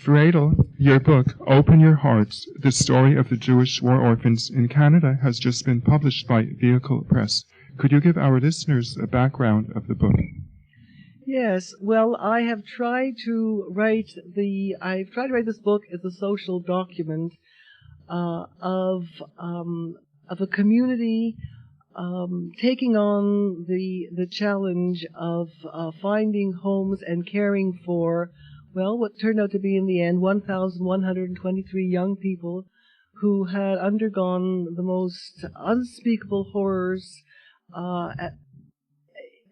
Fraidie, your book, Open Your Hearts, The Story of the Jewish War Orphans in Canada, has just been published by Vehicle Press. Could you give our listeners a background of the book? Yes, well, I've tried to write this book as a social document of a community taking on the challenge of finding homes and caring for, well, what turned out to be in the end 1,123 young people who had undergone the most unspeakable horrors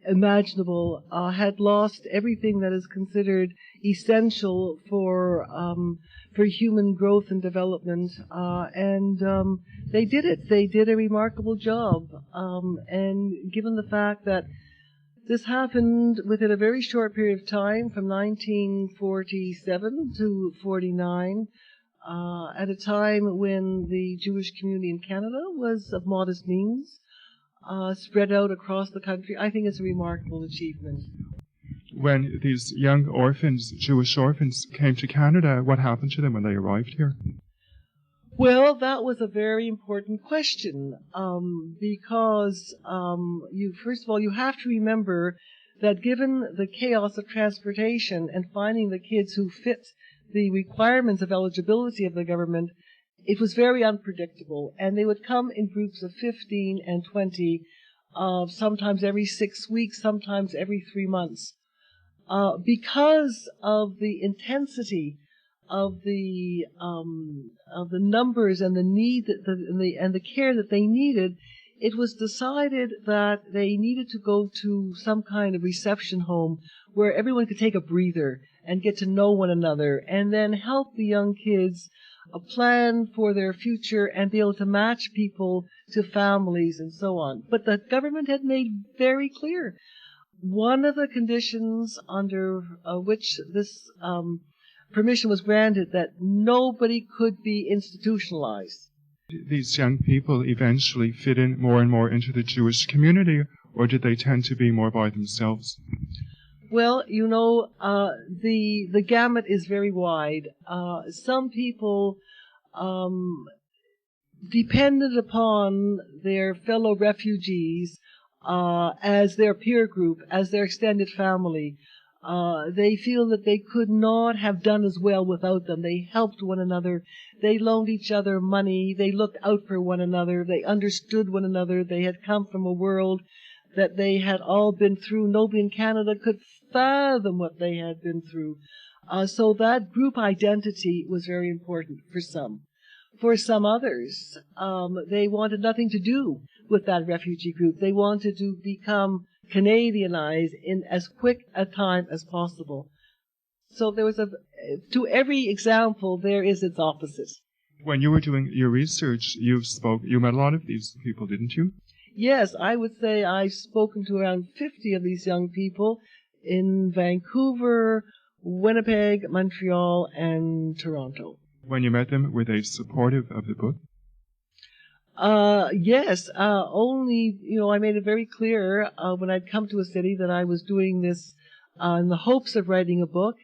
imaginable, had lost everything that is considered essential for human growth and development, and they did it. They did a remarkable job, and given the fact that this happened within a very short period of time, from 1947 to 49, at a time when the Jewish community in Canada was of modest means, spread out across the country, I think it's a remarkable achievement. When these young orphans, Jewish orphans, came to Canada, what happened to them when they arrived here? Well, that was a very important question, because first of all, you have to remember that given the chaos of transportation and finding the kids who fit the requirements of eligibility of the government, it was very unpredictable, and they would come in groups of 15 and 20, sometimes every 6 weeks, sometimes every 3 months. Because of the intensity of the numbers and the need and the care that they needed, it was decided that they needed to go to some kind of reception home where everyone could take a breather and get to know one another, and then help the young kids plan for their future and be able to match people to families and so on. But the government had made very clear one of the conditions under which this permission was granted, that nobody could be institutionalized. These young people eventually fit in more and more into the Jewish community, or did they tend to be more by themselves? Well, the gamut is very wide. Some people depended upon their fellow refugees as their peer group, as their extended family. They feel that they could not have done as well without them. They helped one another. They loaned each other money. They looked out for one another. They understood one another. They had come from a world that they had all been through. Nobody in Canada could fathom what they had been through. So that group identity was very important for some. For some others, they wanted nothing to do with that refugee group. They wanted to become Canadianized in as quick a time as possible. So there was to every example, there is its opposite. When you were doing your research, you met a lot of these people, didn't you? Yes, I would say I've spoken to around 50 of these young people in Vancouver, Winnipeg, Montreal, and Toronto. When you met them, were they supportive of the book? Yes, only, I made it very clear when I'd come to a city that I was doing this in the hopes of writing a book,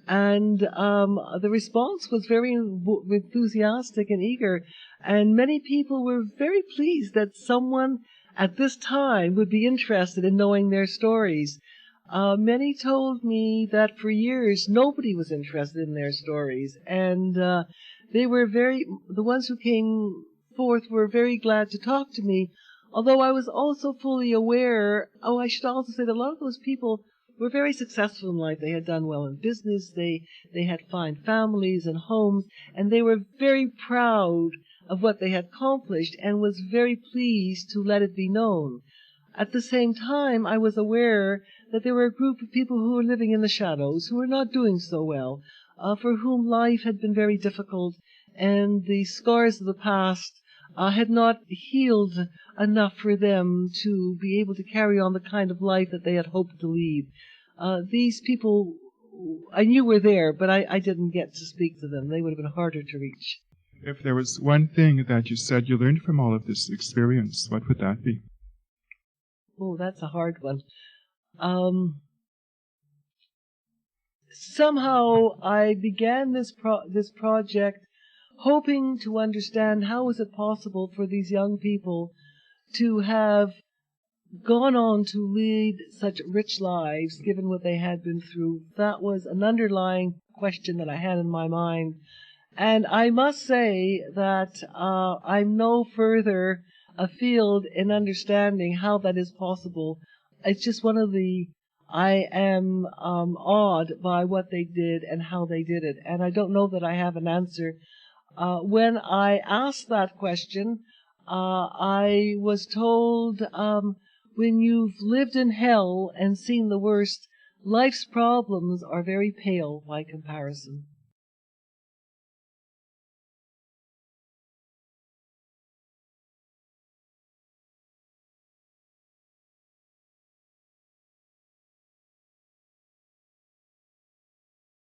and the response was very enthusiastic and eager, and many people were very pleased that someone at this time would be interested in knowing their stories. Many told me that for years nobody was interested in their stories, and the ones who came forth were very glad to talk to me, although I was also fully aware, I should also say that a lot of those people were very successful in life. They had done well in business, they had fine families and homes, and they were very proud of what they had accomplished and was very pleased to let it be known. At the same time, I was aware that there were a group of people who were living in the shadows, who were not doing so well, for whom life had been very difficult, and the scars of the past had not healed enough for them to be able to carry on the kind of life that they had hoped to lead. These people I knew were there, but I didn't get to speak to them. They would have been harder to reach. If there was one thing that you said you learned from all of this experience, what would that be? Oh, that's a hard one. somehow I began this project hoping to understand how is it possible for these young people to have gone on to lead such rich lives given what they had been through. That was an underlying question that I had in my mind. And I must say that I'm no further afield in understanding how that is possible. It's just I am awed by what they did and how they did it. And I don't know that I have an answer. When I asked that question, I was told, when you've lived in hell and seen the worst, life's problems are very pale by comparison.